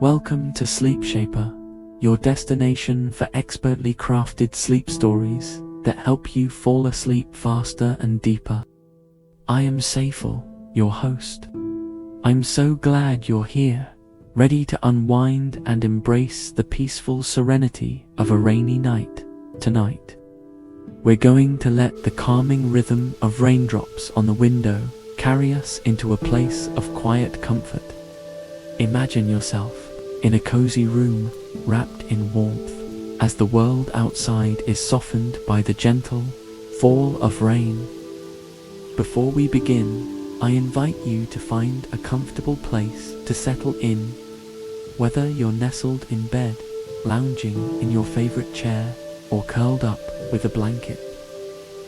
Welcome to Sleep Shaper, your destination for expertly crafted sleep stories that help you fall asleep faster and deeper. I am Saiful, your host. I'm so glad you're here, ready to unwind and embrace the peaceful serenity of a rainy night tonight. We're going to let the calming rhythm of raindrops on the window carry us into a place of quiet comfort. Imagine yourself in a cozy room wrapped in warmth as the world outside is softened by the gentle fall of rain. Before we begin, I invite you to find a comfortable place to settle in. Whether you're nestled in bed, lounging in your favorite chair, or curled up with a blanket,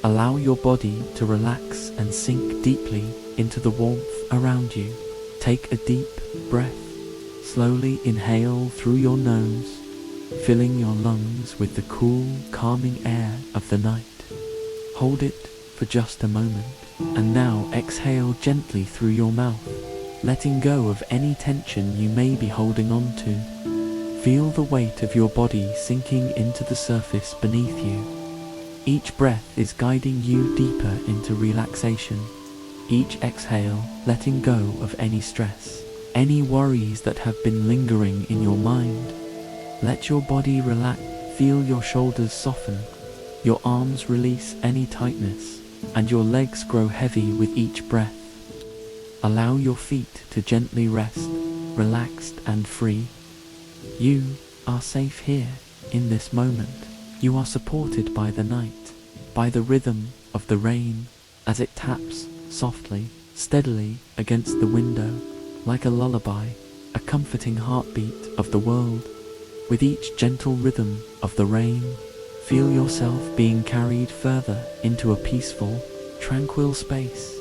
allow your body to relax and sink deeply into the warmth around you. Take a deep breath. Slowly inhale through your nose, filling your lungs with the cool, calming air of the night. Hold it for just a moment, and now exhale gently through your mouth, letting go of any tension you may be holding on to. Feel the weight of your body sinking into the surface beneath you. Each breath is guiding you deeper into relaxation. Each exhale letting go of any stress, any worries that have been lingering in your mind. Let your body relax. Feel your shoulders soften, your arms release any tightness, and your legs grow heavy with each breath. Allow your feet to gently rest, relaxed and free. You are safe here, in this moment. You are supported by the night, by the rhythm of the rain as it taps softly, steadily against the window, like a lullaby, a comforting heartbeat of the world. With each gentle rhythm of the rain, feel yourself being carried further into a peaceful, tranquil space.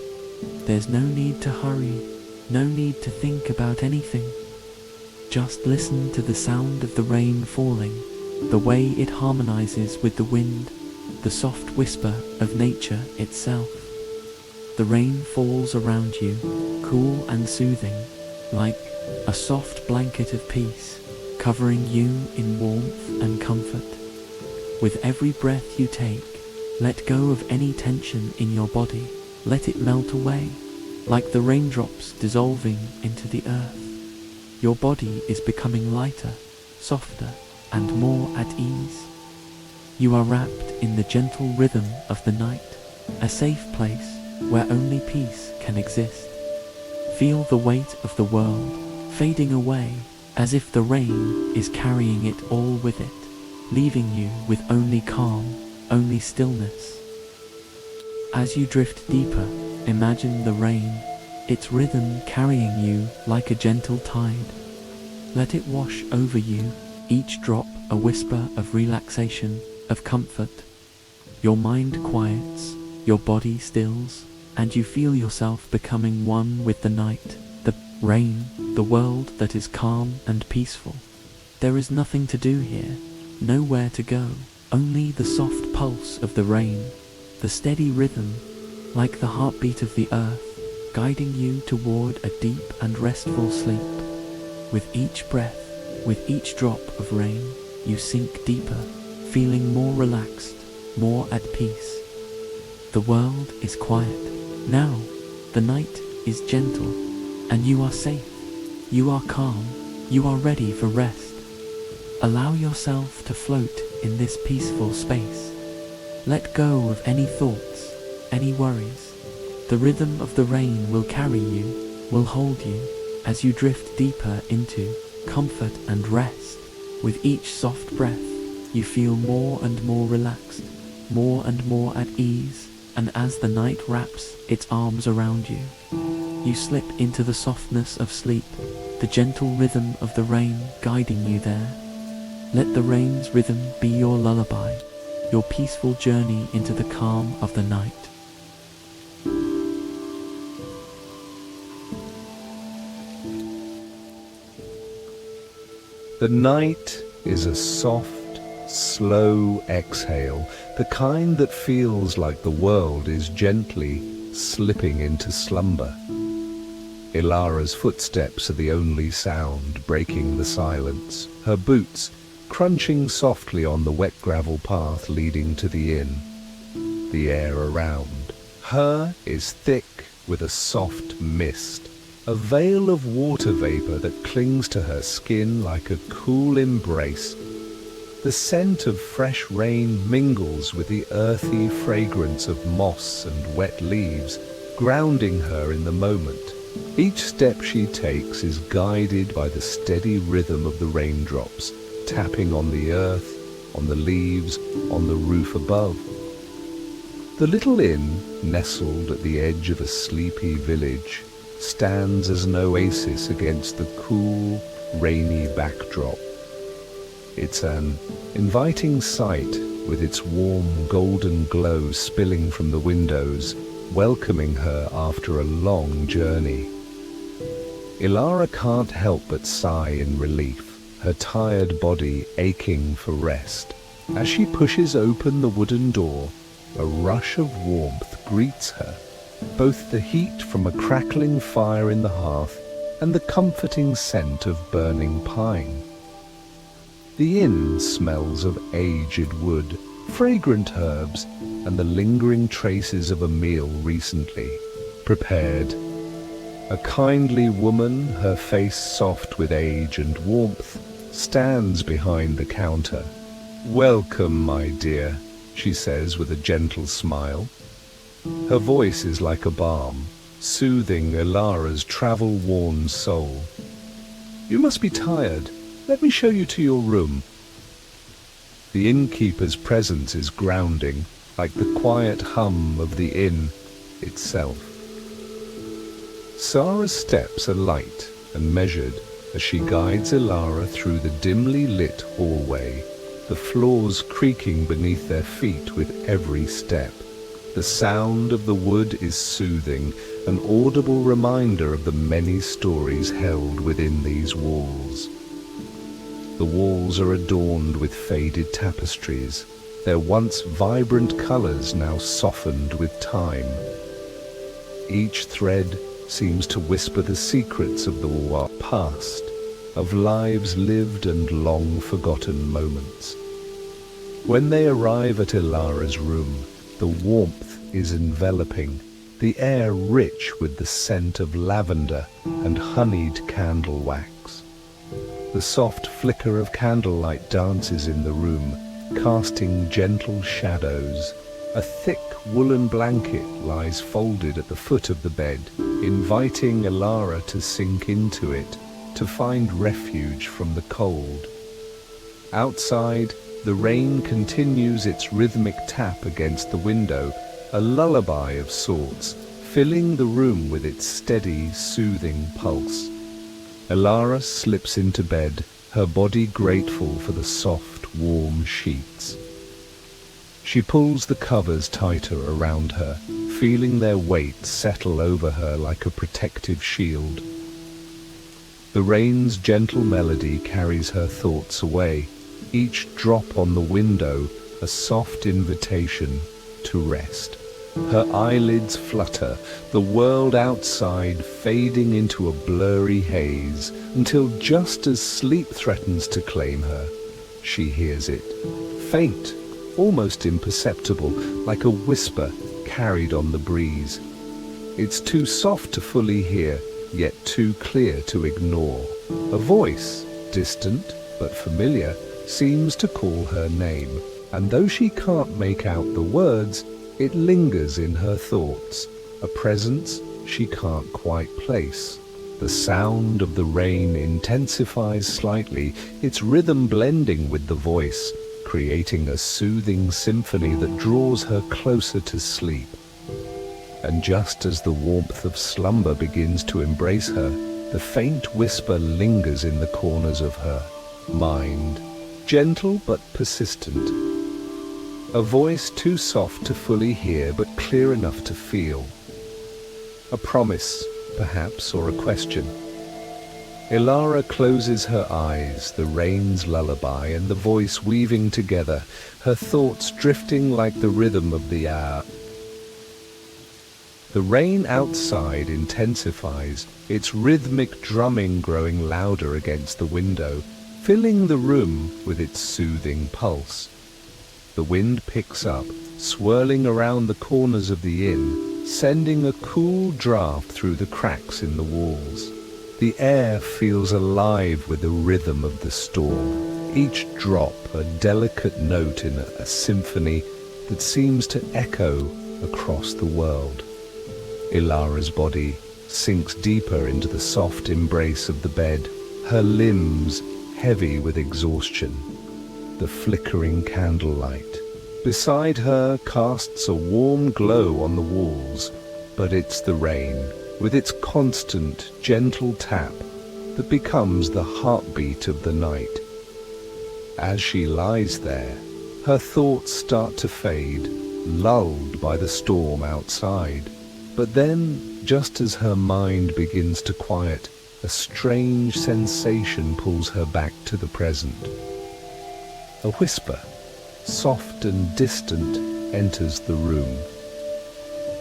There's no need to hurry, no need to think about anything. Just listen to the sound of the rain falling, the way it harmonizes with the wind, the soft whisper of nature itself. The rain falls around you, cool and soothing, like a soft blanket of peace, covering you in warmth and comfort. With every breath you take, let go of any tension in your body. Let it melt away, like the raindrops dissolving into the earth. Your body is becoming lighter, softer, and more at ease. You are wrapped in the gentle rhythm of the night, a safe place where only peace can exist. Feel the weight of the world fading away, as if the rain is carrying it all with it, leaving you with only calm, only stillness. As you drift deeper, imagine the rain, its rhythm carrying you like a gentle tide. Let it wash over you, each drop a whisper of relaxation, of comfort. Your mind quiets, your body stills, and you feel yourself becoming one with the night, the rain, the world that is calm and peaceful. There is nothing to do here, nowhere to go, only the soft pulse of the rain, the steady rhythm, like the heartbeat of the earth, guiding you toward a deep and restful sleep. With each breath, with each drop of rain, you sink deeper, feeling more relaxed, more at peace. The world is quiet. Now, the night is gentle, and you are safe. You are calm. You are ready for rest. Allow yourself to float in this peaceful space. Let go of any thoughts, any worries. The rhythm of the rain will carry you, will hold you, as you drift deeper into comfort and rest. With each soft breath, you feel more and more relaxed, more and more at ease, and as the night wraps its arms around you, you slip into the softness of sleep, the gentle rhythm of the rain guiding you there. Let the rain's rhythm be your lullaby, your peaceful journey into the calm of the night. The night is a soft, slow exhale, the kind that feels like the world is gently slipping into slumber. Ilara's footsteps are the only sound breaking the silence, her boots crunching softly on the wet gravel path leading to the inn. The air around her is thick with a soft mist, a veil of water vapor that clings to her skin like a cool embrace. The scent of fresh rain mingles with the earthy fragrance of moss and wet leaves, grounding her in the moment. Each step she takes is guided by the steady rhythm of the raindrops, tapping on the earth, on the leaves, on the roof above. The little inn, nestled at the edge of a sleepy village, stands as an oasis against the cool, rainy backdrop. It's an inviting sight, with its warm golden glow spilling from the windows, welcoming her after a long journey. Ilara can't help but sigh in relief, her tired body aching for rest. As she pushes open the wooden door, a rush of warmth greets her, both the heat from a crackling fire in the hearth and the comforting scent of burning pine. The inn smells of aged wood, fragrant herbs, and the lingering traces of a meal recently prepared. A kindly woman, her face soft with age and warmth, stands behind the counter. "Welcome, my dear," she says with a gentle smile. Her voice is like a balm, soothing Ilara's travel-worn soul. "You must be tired. Let me show you to your room." The innkeeper's presence is grounding, like the quiet hum of the inn itself. Sarah's steps are light and measured as she guides Ilara through the dimly lit hallway, the floors creaking beneath their feet with every step. The sound of the wood is soothing, an audible reminder of the many stories held within these walls. The walls are adorned with faded tapestries, their once vibrant colors now softened with time. Each thread seems to whisper the secrets of the past, of lives lived and long forgotten moments. When they arrive at Ilara's room, the warmth is enveloping, the air rich with the scent of lavender and honeyed candle wax. The soft flicker of candlelight dances in the room, casting gentle shadows. A thick woolen blanket lies folded at the foot of the bed, inviting Ilara to sink into it, to find refuge from the cold. Outside, the rain continues its rhythmic tap against the window, a lullaby of sorts, filling the room with its steady, soothing pulse. Ilara slips into bed, her body grateful for the soft, warm sheets. She pulls the covers tighter around her, feeling their weight settle over her like a protective shield. The rain's gentle melody carries her thoughts away, each drop on the window a soft invitation to rest. Her eyelids flutter, the world outside fading into a blurry haze, until just as sleep threatens to claim her, she hears it, faint, almost imperceptible, like a whisper carried on the breeze. It's too soft to fully hear, yet too clear to ignore. A voice, distant but familiar, seems to call her name, and though she can't make out the words, it lingers in her thoughts, a presence she can't quite place. The sound of the rain intensifies slightly, its rhythm blending with the voice, creating a soothing symphony that draws her closer to sleep. And just as the warmth of slumber begins to embrace her, the faint whisper lingers in the corners of her mind, gentle but persistent. A voice too soft to fully hear but clear enough to feel. A promise, perhaps, or a question. Ilara closes her eyes, the rain's lullaby and the voice weaving together, her thoughts drifting like the rhythm of the hour. The rain outside intensifies, its rhythmic drumming growing louder against the window, filling the room with its soothing pulse. The wind picks up, swirling around the corners of the inn, sending a cool draft through the cracks in the walls. The air feels alive with the rhythm of the storm, each drop a delicate note in a symphony that seems to echo across the world. Ilara's body sinks deeper into the soft embrace of the bed, her limbs heavy with exhaustion. The flickering candlelight beside her casts a warm glow on the walls, but it's the rain, with its constant, gentle tap, that becomes the heartbeat of the night. As she lies there, her thoughts start to fade, lulled by the storm outside. But then, just as her mind begins to quiet, a strange sensation pulls her back to the present. A whisper, soft and distant, enters the room.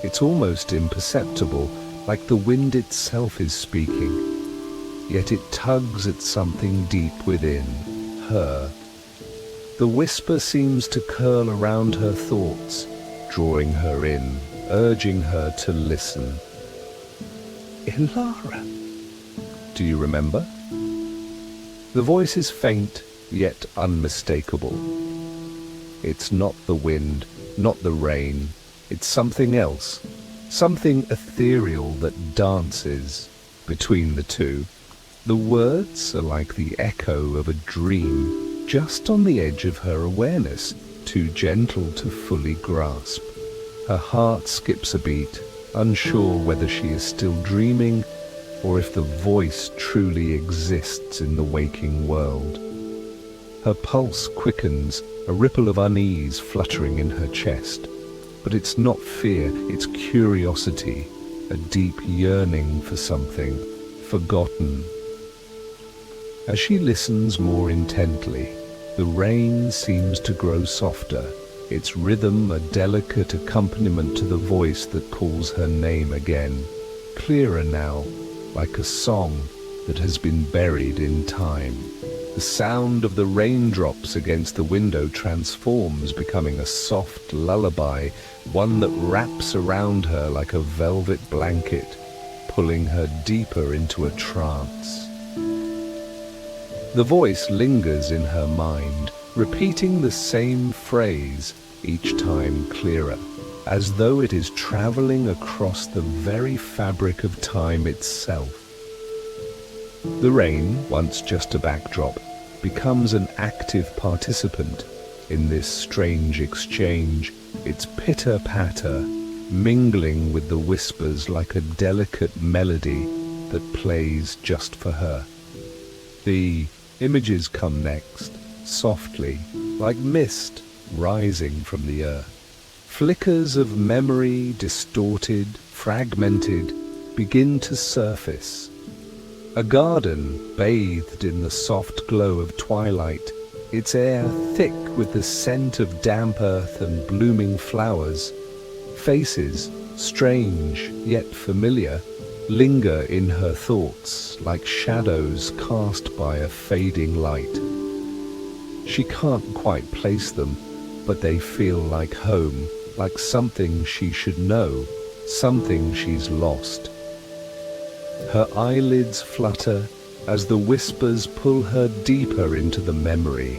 It's almost imperceptible, like the wind itself is speaking, yet it tugs at something deep within her. The whisper seems to curl around her thoughts, drawing her in, urging her to listen. Ilara, do you remember? The voice is faint, yet unmistakable. It's not the wind, not the rain. It's something else, something ethereal that dances between the two. The words are like the echo of a dream, just on the edge of her awareness, too gentle to fully grasp. Her heart skips a beat, unsure whether she is still dreaming or if the voice truly exists in the waking world. Her pulse quickens, a ripple of unease fluttering in her chest. But it's not fear, it's curiosity, a deep yearning for something forgotten. As she listens more intently, the rain seems to grow softer, its rhythm a delicate accompaniment to the voice that calls her name again, clearer now, like a song that has been buried in time. The sound of the raindrops against the window transforms, becoming a soft lullaby, one that wraps around her like a velvet blanket, pulling her deeper into a trance. The voice lingers in her mind, repeating the same phrase, each time clearer, as though it is traveling across the very fabric of time itself. The rain, once just a backdrop, becomes an active participant in this strange exchange, its pitter-patter mingling with the whispers like a delicate melody that plays just for her. The images come next, softly, like mist rising from the earth. Flickers of memory, distorted, fragmented, begin to surface. A garden bathed in the soft glow of twilight, its air thick with the scent of damp earth and blooming flowers. Faces, strange yet familiar, linger in her thoughts like shadows cast by a fading light. She can't quite place them, but they feel like home, like something she should know, something she's lost. Her eyelids flutter as the whispers pull her deeper into the memory,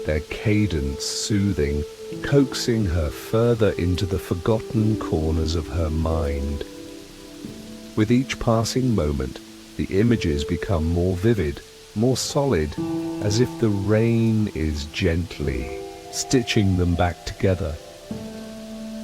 their cadence soothing, coaxing her further into the forgotten corners of her mind. With each passing moment, the images become more vivid, more solid, as if the rain is gently stitching them back together.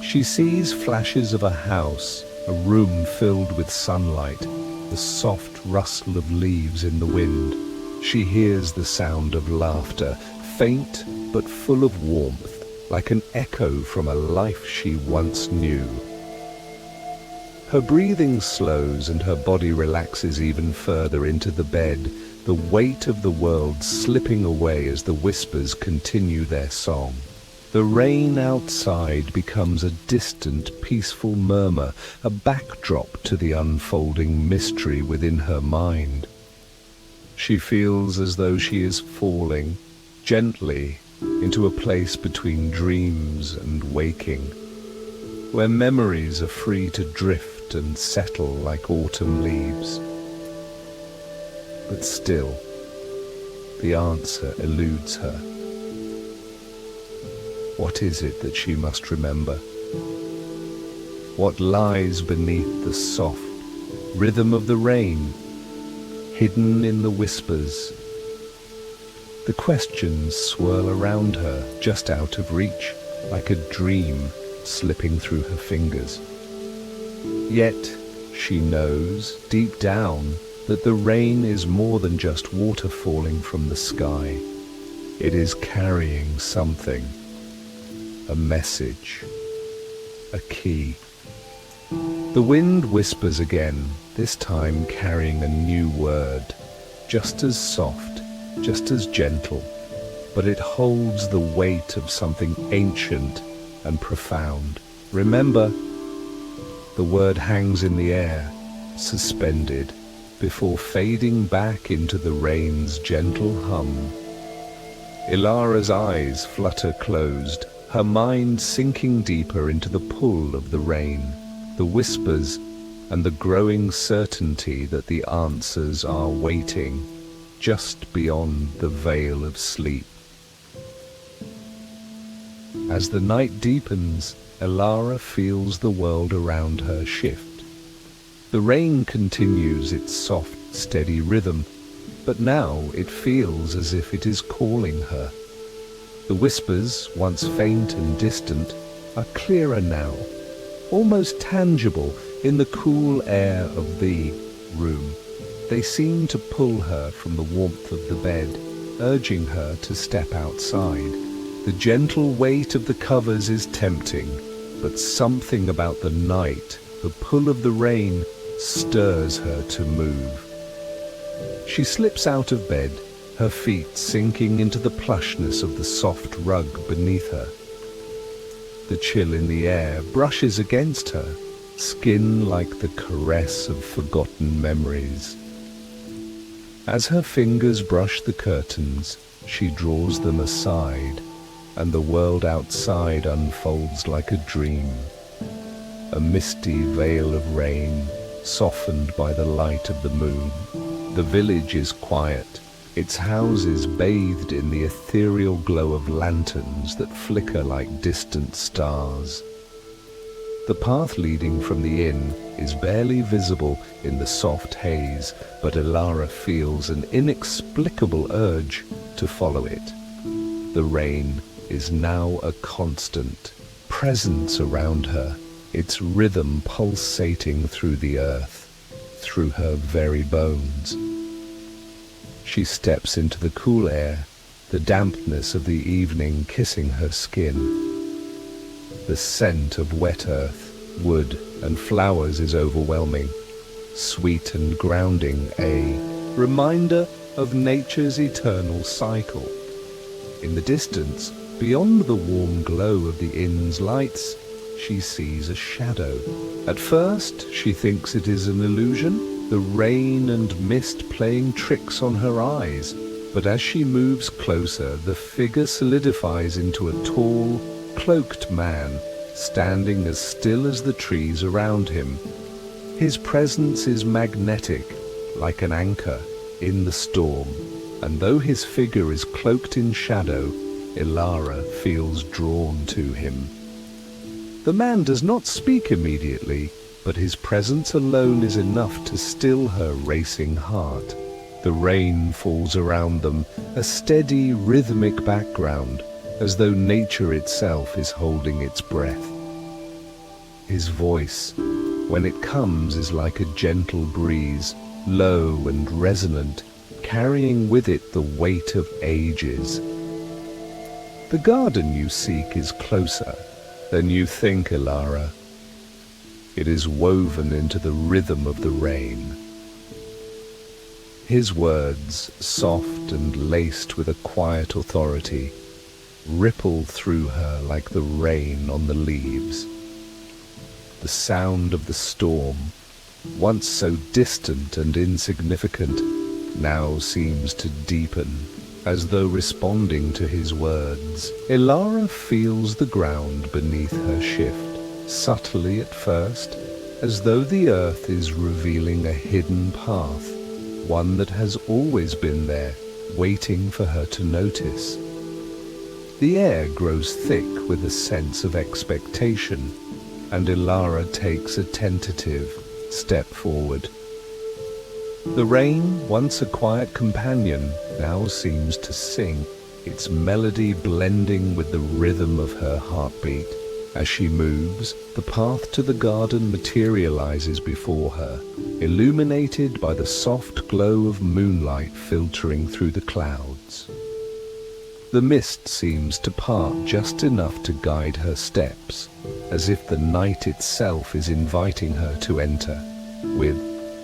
She sees flashes of a house, a room filled with sunlight, the soft rustle of leaves in the wind. She hears the sound of laughter, faint but full of warmth, like an echo from a life she once knew. Her breathing slows and her body relaxes even further into the bed, the weight of the world slipping away as the whispers continue their song. The rain outside becomes a distant, peaceful murmur, a backdrop to the unfolding mystery within her mind. She feels as though she is falling, gently, into a place between dreams and waking, where memories are free to drift and settle like autumn leaves. But still, the answer eludes her. What is it that she must remember? What lies beneath the soft rhythm of the rain, hidden in the whispers? The questions swirl around her, just out of reach, like a dream slipping through her fingers. Yet she knows, deep down, that the rain is more than just water falling from the sky. It is carrying something, a message, a key. The wind whispers again, this time carrying a new word, just as soft, just as gentle, but it holds the weight of something ancient and profound. Remember, the word hangs in the air, suspended, before fading back into the rain's gentle hum. Ilara's eyes flutter closed, her mind sinking deeper into the pull of the rain, the whispers, and the growing certainty that the answers are waiting just beyond the veil of sleep. As the night deepens, Ilara feels the world around her shift. The rain continues its soft, steady rhythm, but now it feels as if it is calling her. The whispers, once faint and distant, are clearer now, almost tangible in the cool air of the room. They seem to pull her from the warmth of the bed, urging her to step outside. The gentle weight of the covers is tempting, but something about the night, the pull of the rain, stirs her to move. She slips out of bed, her feet sinking into the plushness of the soft rug beneath her. The chill in the air brushes against her, skin like the caress of forgotten memories. As her fingers brush the curtains, she draws them aside, and the world outside unfolds like a dream. A misty veil of rain, softened by the light of the moon. The village is quiet, its houses bathed in the ethereal glow of lanterns that flicker like distant stars. The path leading from the inn is barely visible in the soft haze, but Ilara feels an inexplicable urge to follow it. The rain is now a constant presence around her, its rhythm pulsating through the earth, through her very bones. She steps into the cool air, the dampness of the evening kissing her skin. The scent of wet earth, wood, and flowers is overwhelming, sweet and grounding, a reminder of nature's eternal cycle. In the distance, beyond the warm glow of the inn's lights, she sees a shadow. At first, she thinks it is an illusion, the rain and mist playing tricks on her eyes. But as she moves closer, the figure solidifies into a tall, cloaked man, standing as still as the trees around him. His presence is magnetic, like an anchor in the storm, and though his figure is cloaked in shadow, Ilara feels drawn to him. The man does not speak immediately, but his presence alone is enough to still her racing heart. The rain falls around them, a steady, rhythmic background, as though nature itself is holding its breath. His voice, when it comes, is like a gentle breeze, low and resonant, carrying with it the weight of ages. The garden you seek is closer than you think, Ilara. It is woven into the rhythm of the rain. His words, soft and laced with a quiet authority, ripple through her like the rain on the leaves. The sound of the storm, once so distant and insignificant, now seems to deepen, as though responding to his words. Ilara feels the ground beneath her shift, subtly at first, as though the earth is revealing a hidden path, one that has always been there, waiting for her to notice. The air grows thick with a sense of expectation, and Ilara takes a tentative step forward. The rain, once a quiet companion, now seems to sing, its melody blending with the rhythm of her heartbeat. As she moves, the path to the garden materializes before her, illuminated by the soft glow of moonlight filtering through the clouds. The mist seems to part just enough to guide her steps, as if the night itself is inviting her to enter. With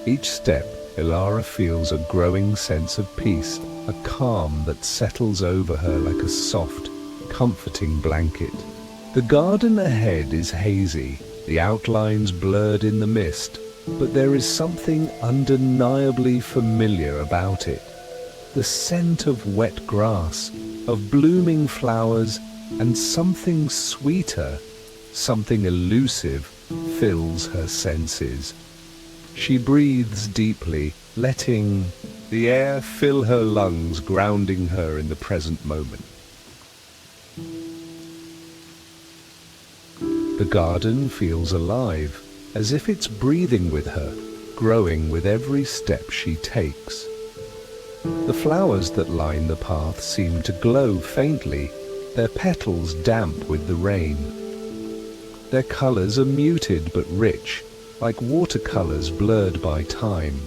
each step, Ilara feels a growing sense of peace, a calm that settles over her like a soft, comforting blanket. The garden ahead is hazy, the outlines blurred in the mist, but there is something undeniably familiar about it. The scent of wet grass, of blooming flowers, and something sweeter, something elusive, fills her senses. She breathes deeply, letting the air fill her lungs, grounding her in the present moment. The garden feels alive, as if it's breathing with her, growing with every step she takes. The flowers that line the path seem to glow faintly, their petals damp with the rain. Their colors are muted but rich, like watercolors blurred by time.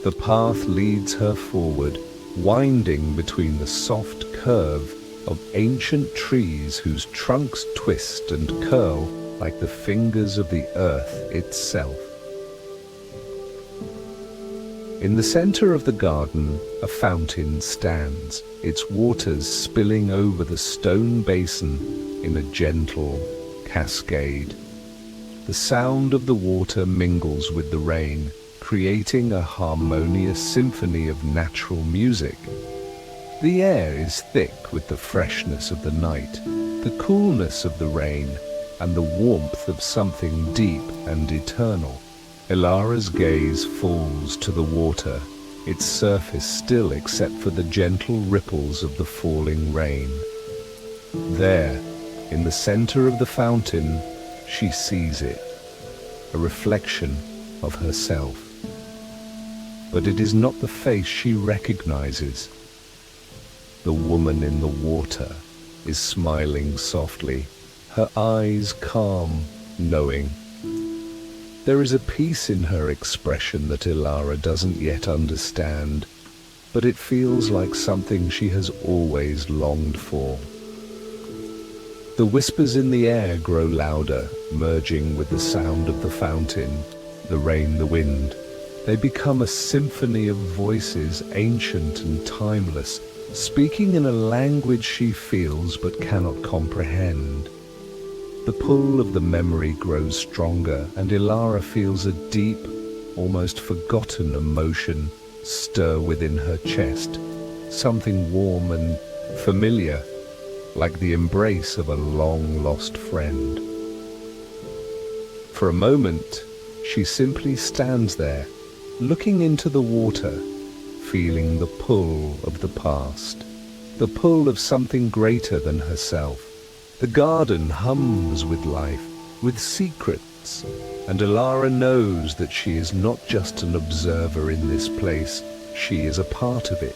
The path leads her forward, winding between the soft curve of ancient trees whose trunks twist and curl like the fingers of the earth itself. In the center of the garden, a fountain stands, its waters spilling over the stone basin in a gentle cascade. The sound of the water mingles with the rain, creating a harmonious symphony of natural music. The air is thick with the freshness of the night, the coolness of the rain, and the warmth of something deep and eternal. Ilara's gaze falls to the water, its surface still except for the gentle ripples of the falling rain. There, in the center of the fountain, she sees it, a reflection of herself. But it is not the face she recognizes. The woman in the water is smiling softly, her eyes calm, knowing. There is a peace in her expression that Ilara doesn't yet understand, but it feels like something she has always longed for. The whispers in the air grow louder, merging with the sound of the fountain, the rain, the wind. They become a symphony of voices, ancient and timeless, speaking in a language she feels but cannot comprehend. The pull of the memory grows stronger, and Ilara feels a deep, almost forgotten emotion stir within her chest, something warm and familiar, like the embrace of a long-lost friend. For a moment, she simply stands there, looking into the water, feeling the pull of the past, the pull of something greater than herself. The garden hums with life, with secrets, and Ilara knows that she is not just an observer in this place, she is a part of it.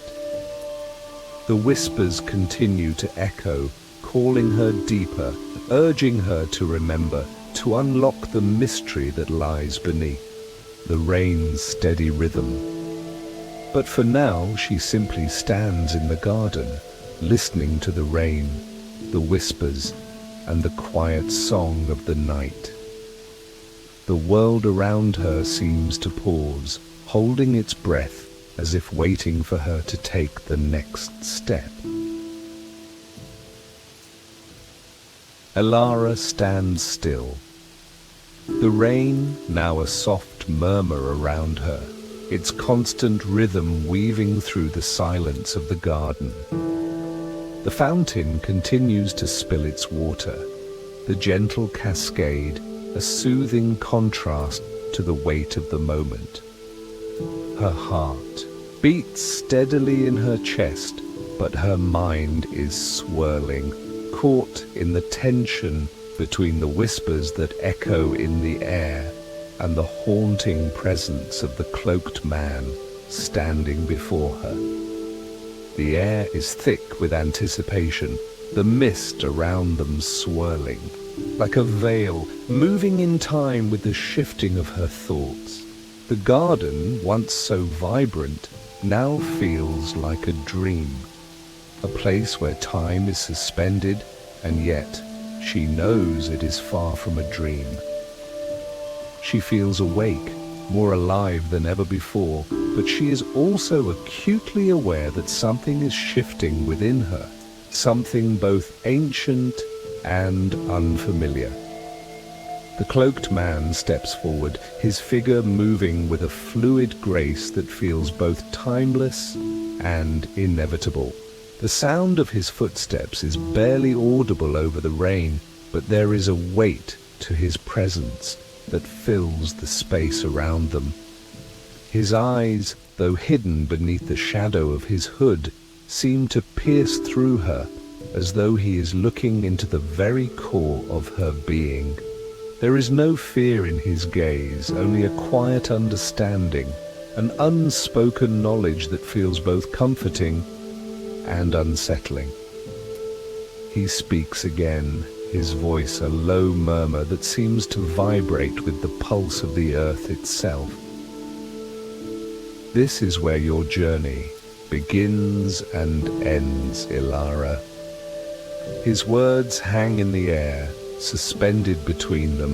The whispers continue to echo, calling her deeper, urging her to remember, to unlock the mystery that lies beneath, the rain's steady rhythm. But for now, she simply stands in the garden, listening to the rain, the whispers, and the quiet song of the night. The world around her seems to pause, holding its breath as if waiting for her to take the next step. Elara stands still. The rain, now a soft murmur around her, its constant rhythm weaving through the silence of the garden. The fountain continues to spill its water, the gentle cascade, a soothing contrast to the weight of the moment. Her heart beats steadily in her chest, but her mind is swirling, caught in the tension between the whispers that echo in the air and the haunting presence of the cloaked man standing before her. The air is thick with anticipation, the mist around them swirling, like a veil, moving in time with the shifting of her thoughts. The garden, once so vibrant, now feels like a dream, a place where time is suspended, and yet she knows it is far from a dream. She feels awake, more alive than ever before, but she is also acutely aware that something is shifting within her, something both ancient and unfamiliar. The cloaked man steps forward, his figure moving with a fluid grace that feels both timeless and inevitable. The sound of his footsteps is barely audible over the rain, but there is a weight to his presence that fills the space around them. His eyes, though hidden beneath the shadow of his hood, seem to pierce through her, as though he is looking into the very core of her being. There is no fear in his gaze, only a quiet understanding, an unspoken knowledge that feels both comforting and unsettling. He speaks again, his voice a low murmur that seems to vibrate with the pulse of the earth itself. This is where your journey begins and ends, Elara. His words hang in the air, suspended between them,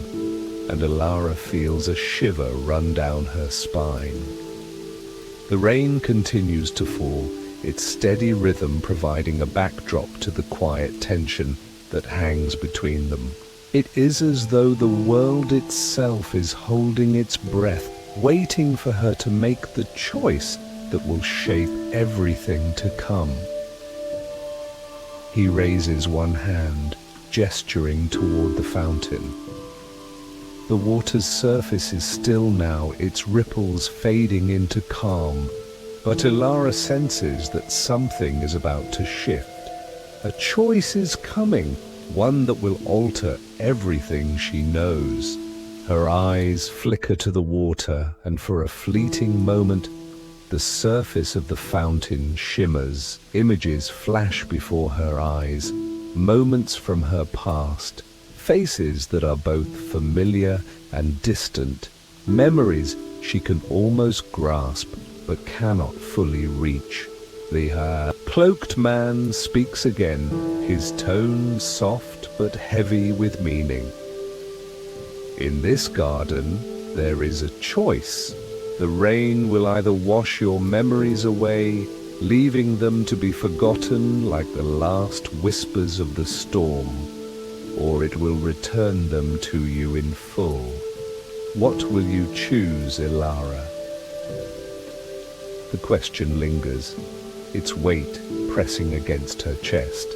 and Elara feels a shiver run down her spine. The rain continues to fall, its steady rhythm providing a backdrop to the quiet tension that hangs between them. It is as though the world itself is holding its breath, waiting for her to make the choice that will shape everything to come. He raises one hand, gesturing toward the fountain. The water's surface is still now, its ripples fading into calm, but Elara senses that something is about to shift. A choice is coming, one that will alter everything she knows. Her eyes flicker to the water, and for a fleeting moment, the surface of the fountain shimmers. Images flash before her eyes, moments from her past, faces that are both familiar and distant, memories she can almost grasp but cannot fully reach. The cloaked man speaks again, his tone soft but heavy with meaning. In this garden, there is a choice. The rain will either wash your memories away, leaving them to be forgotten like the last whispers of the storm, or it will return them to you in full. What will you choose, Elara? The question lingers, its weight pressing against her chest.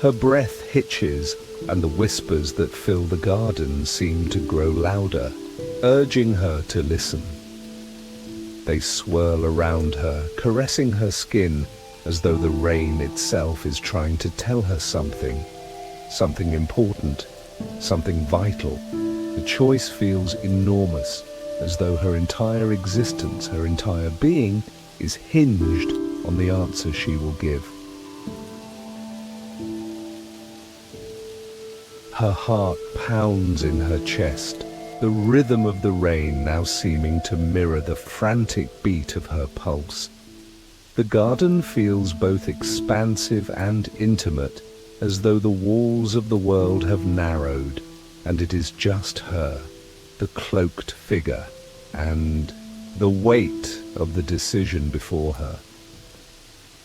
Her breath hitches, and the whispers that fill the garden seem to grow louder, urging her to listen. They swirl around her, caressing her skin, as though the rain itself is trying to tell her something important, something vital. The choice feels enormous, as though her entire existence, her entire being, is hinged on the answer she will give. Her heart pounds in her chest, the rhythm of the rain now seeming to mirror the frantic beat of her pulse. The garden feels both expansive and intimate, as though the walls of the world have narrowed, and it is just her, the cloaked figure, and the weight of the decision before her.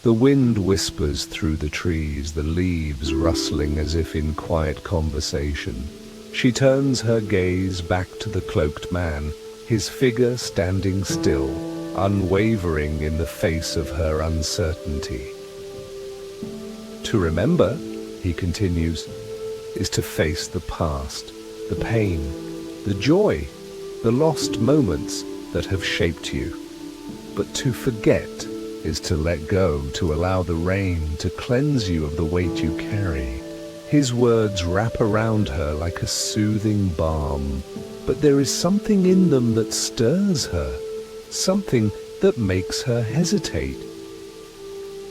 The wind whispers through the trees, the leaves rustling as if in quiet conversation. She turns her gaze back to the cloaked man, his figure standing still, unwavering in the face of her uncertainty. To remember, he continues, is to face the past, the pain, the joy, the lost moments that have shaped you. But to forget is to let go, to allow the rain to cleanse you of the weight you carry. His words wrap around her like a soothing balm, but there is something in them that stirs her, something that makes her hesitate.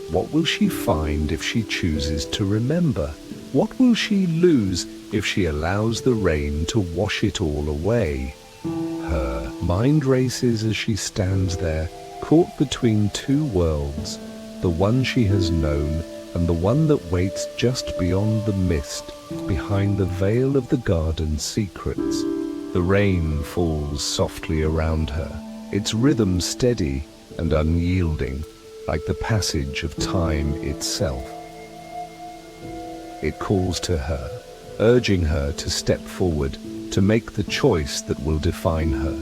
What will she find if she chooses to remember? What will she lose if she allows the rain to wash it all away? Her mind races as she stands there, caught between two worlds, the one she has known and the one that waits just beyond the mist, behind the veil of the garden's secrets. The rain falls softly around her, its rhythm steady and unyielding, like the passage of time itself. It calls to her, urging her to step forward, to make the choice that will define her.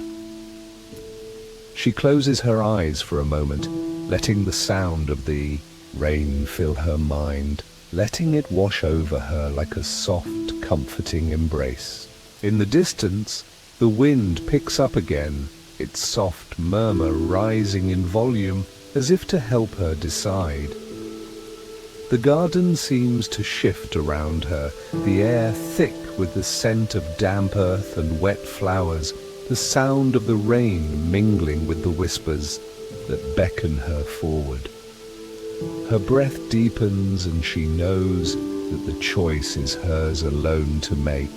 She closes her eyes for a moment, letting the sound of the rain fill her mind, letting it wash over her like a soft, comforting embrace. In the distance, the wind picks up again, its soft murmur rising in volume as if to help her decide. The garden seems to shift around her, the air thick with the scent of damp earth and wet flowers, the sound of the rain mingling with the whispers that beckon her forward. Her breath deepens and she knows that the choice is hers alone to make.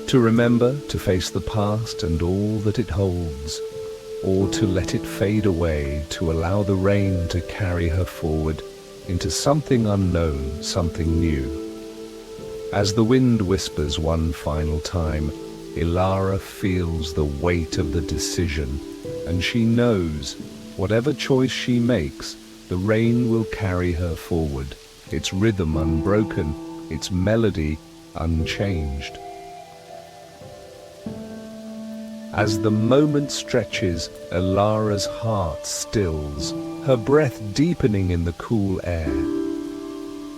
To remember, to face the past and all that it holds, or to let it fade away, to allow the rain to carry her forward into something unknown, something new. As the wind whispers one final time, Ilara feels the weight of the decision, and she knows, whatever choice she makes, the rain will carry her forward, its rhythm unbroken, its melody unchanged. As the moment stretches, Ilara's heart stills, her breath deepening in the cool air.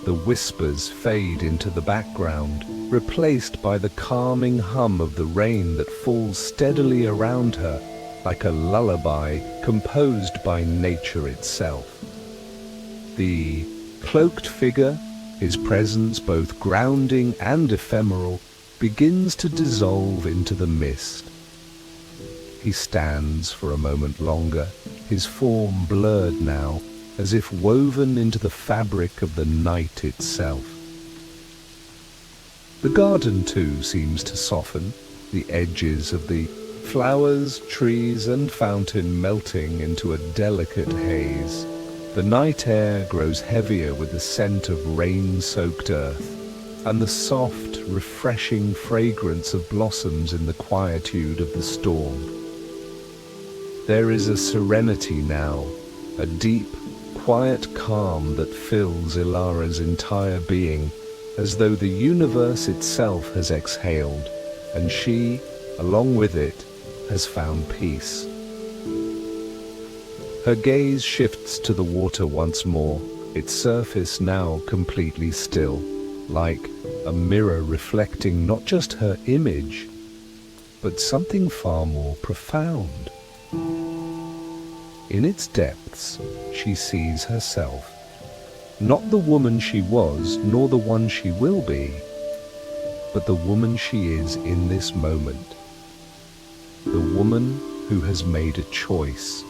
The whispers fade into the background, replaced by the calming hum of the rain that falls steadily around her, like a lullaby composed by nature itself. The cloaked figure, his presence both grounding and ephemeral, begins to dissolve into the mist. He stands for a moment longer, his form blurred now, as if woven into the fabric of the night itself. The garden too seems to soften, the edges of the flowers, trees and fountain melting into a delicate haze. The night air grows heavier with the scent of rain-soaked earth, and the soft, refreshing fragrance of blossoms in the quietude of the storm. There is a serenity now, a deep, quiet calm that fills Ilara's entire being, as though the universe itself has exhaled, and she, along with it, has found peace. Her gaze shifts to the water once more, its surface now completely still, like a mirror reflecting not just her image, but something far more profound. In its depths, she sees herself, not the woman she was, nor the one she will be, but the woman she is in this moment, the woman who has made a choice.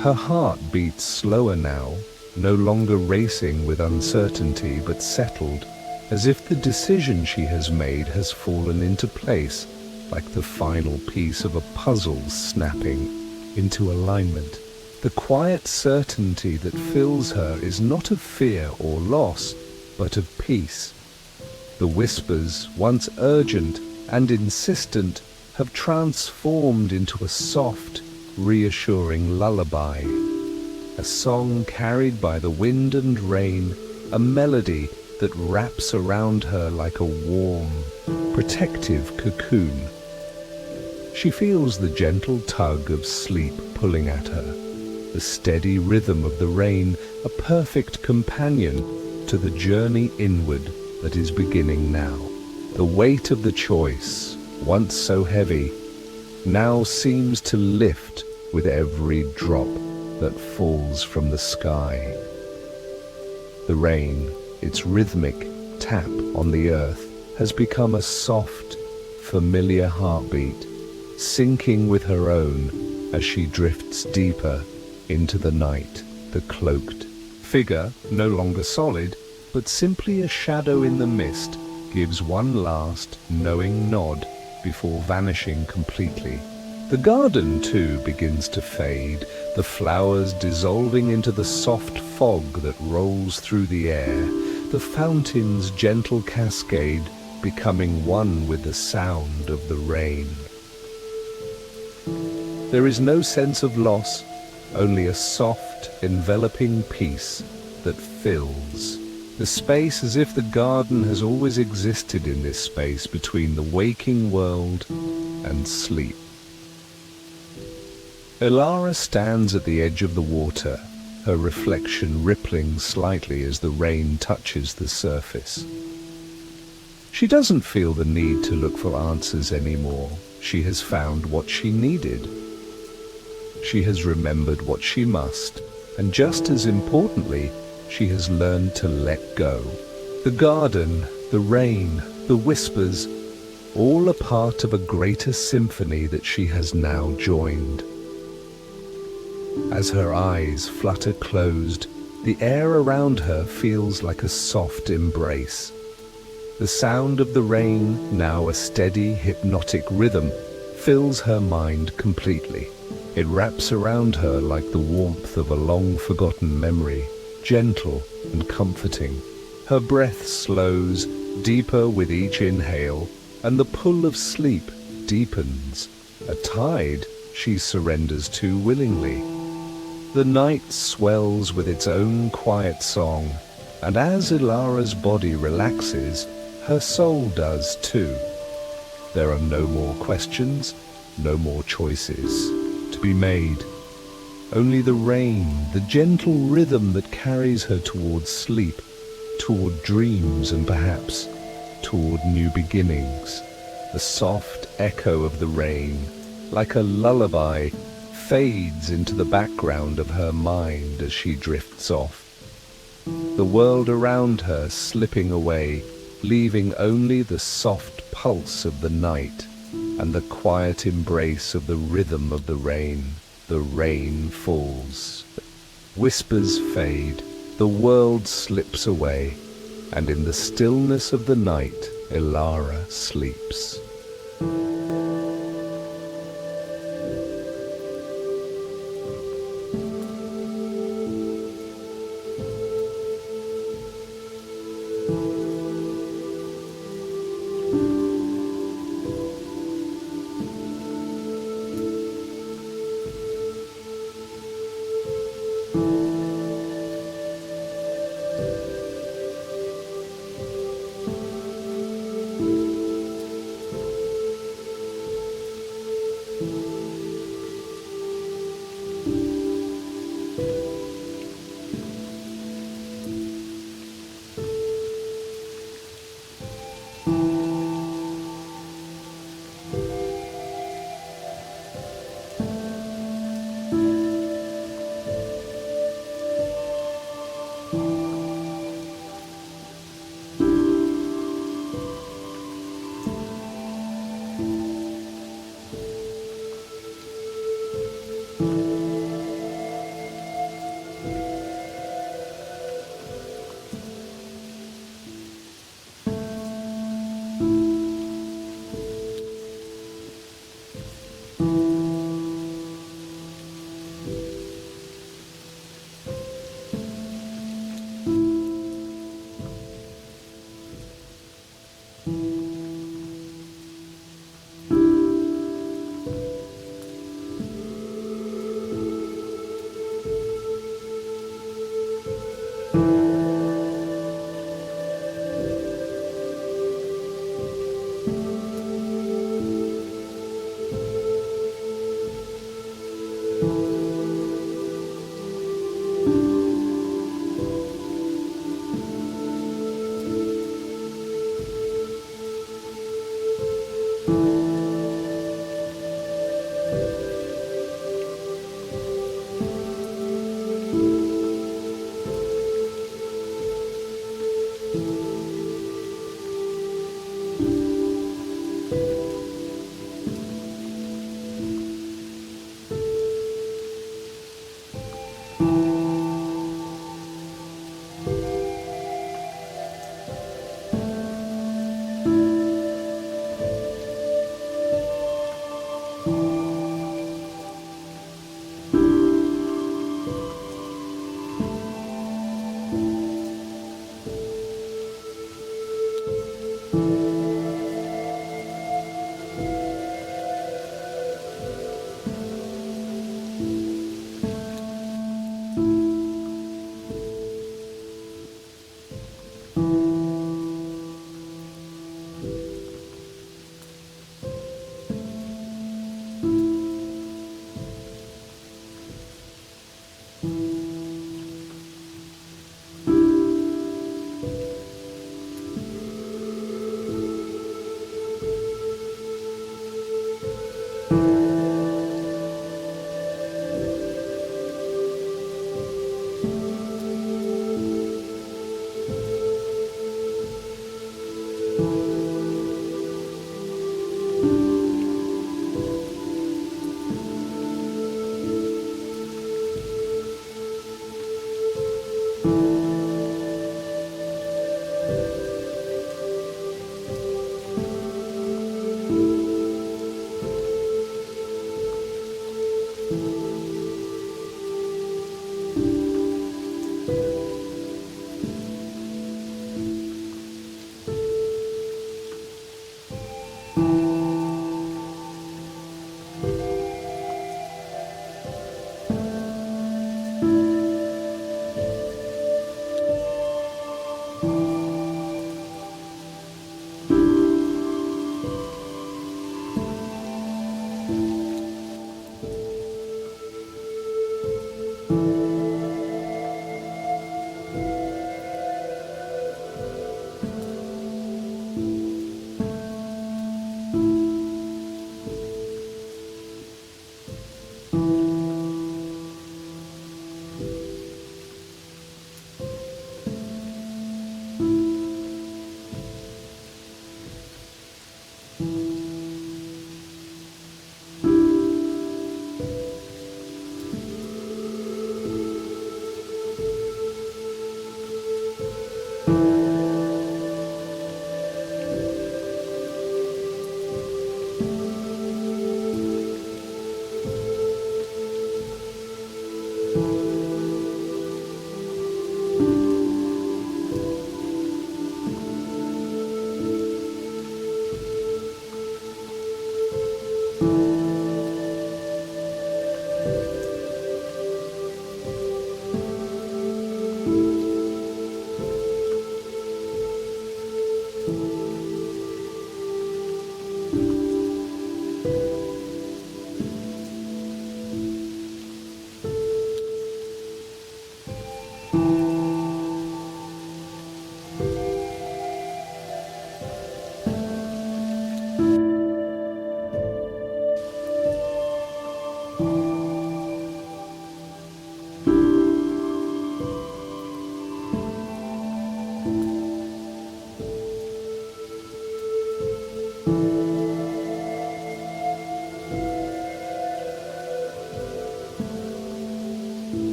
Her heart beats slower now, no longer racing with uncertainty but settled, as if the decision she has made has fallen into place, like the final piece of a puzzle snapping into alignment. The quiet certainty that fills her is not of fear or loss, but of peace. The whispers, once urgent and insistent, have transformed into a soft, reassuring lullaby. a song carried by the wind and rain, a melody that wraps around her like a warm, protective cocoon. She feels the gentle tug of sleep pulling at her, the steady rhythm of the rain, a perfect companion to the journey inward that is beginning now. The weight of the choice, once so heavy, now seems to lift with every drop that falls from the sky. The rain, its rhythmic tap on the earth, has become a soft, familiar heartbeat, syncing with her own as she drifts deeper into the night. The cloaked figure, no longer solid, but simply a shadow in the mist, gives one last knowing nod before vanishing completely. The garden, too, begins to fade, the flowers dissolving into the soft fog that rolls through the air, the fountain's gentle cascade becoming one with the sound of the rain. There is no sense of loss, only a soft, enveloping peace that fills the space, as if the garden has always existed in this space between the waking world and sleep. Elara stands at the edge of the water, her reflection rippling slightly as the rain touches the surface. She doesn't feel the need to look for answers anymore. She has found what she needed. She has remembered what she must, and just as importantly, she has learned to let go. The garden, the rain, the whispers, all a part of a greater symphony that she has now joined. As her eyes flutter closed, the air around her feels like a soft embrace. The sound of the rain, now a steady, hypnotic rhythm, fills her mind completely. It wraps around her like the warmth of a long-forgotten memory, gentle and comforting. Her breath slows, deeper with each inhale, and the pull of sleep deepens, a tide she surrenders to willingly. The night swells with its own quiet song, and as Ilara's body relaxes, her soul does too. There are no more questions, no more choices to be made. Only the rain, the gentle rhythm that carries her towards sleep, toward dreams, and perhaps toward new beginnings. The soft echo of the rain, like a lullaby, fades into the background of her mind as she drifts off. The world around her slipping away, leaving only the soft pulse of the night and the quiet embrace of the rhythm of the rain. The rain falls. Whispers fade. The world slips away. And in the stillness of the night, Ilara sleeps.